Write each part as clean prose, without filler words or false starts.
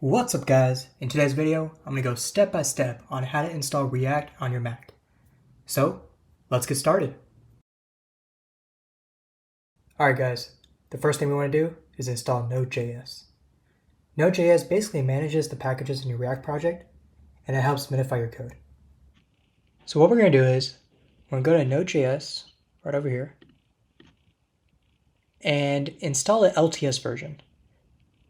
What's up guys? In today's video, I'm going to go step by step on how to install React on your Mac. So, let's get started. Alright guys, the first thing we want to do is install Node.js. Node.js basically manages the packages in your React project, and it helps minify your code. So what we're going to do is, we're going to go to Node.js, right over here, and install the LTS version,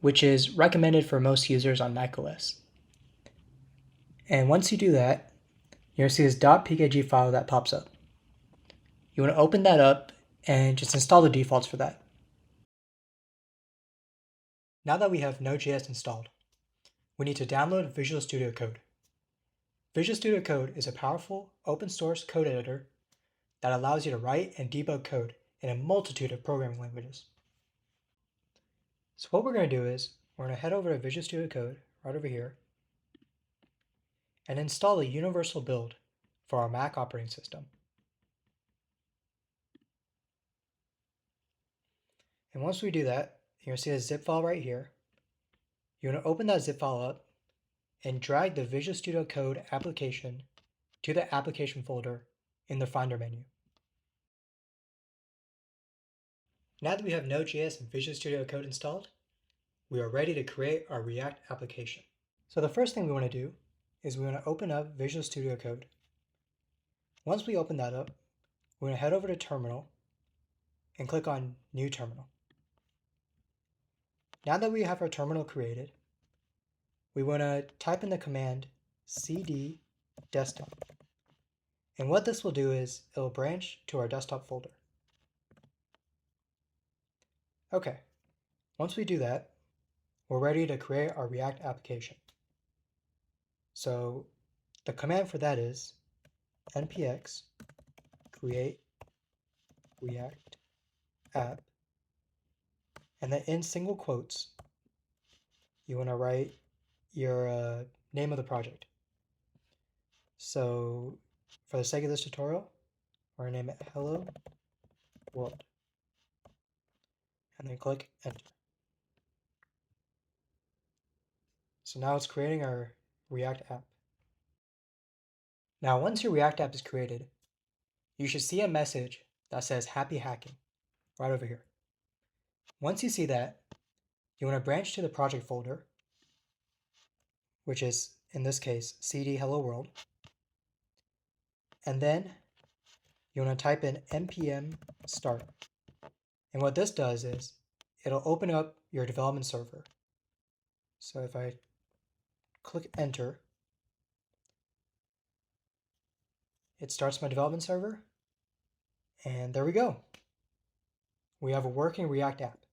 which is recommended for most users on macOS. And once you do that, you're going to see this .pkg file that pops up. You want to open that up and just install the defaults for that. Now that we have Node.js installed, we need to download Visual Studio Code. Visual Studio Code is a powerful open source code editor that allows you to write and debug code in a multitude of programming languages. So what we're going to do is, we're going to head over to Visual Studio Code, right over here, and install the universal build for our Mac operating system. And once we do that, you're going to see a zip file right here. You want to open that zip file up and drag the Visual Studio Code application to the application folder in the Finder menu. Now that we have Node.js and Visual Studio Code installed, we are ready to create our React application. So the first thing we want to do is we want to open up Visual Studio Code. Once we open that up, we're going to head over to Terminal and click on New Terminal. Now that we have our terminal created, we want to type in the command cd desktop. And what this will do is it'll branch to our desktop folder. Okay, once we do that, we're ready to create our React application. So the command for that is npx create React app, and then in single quotes, you want to write your name of the project. So for the sake of this tutorial, we're going to name it Hello World, and then click Enter. So now it's creating our React app. Now once your React app is created, you should see a message that says Happy Hacking right over here. Once you see that, you want to branch to the project folder, which is, in this case, cd hello world, and then you want to type in npm start. And what this does is, it'll open up your development server. So if I click enter, it starts my development server, and there we go. We have a working React app.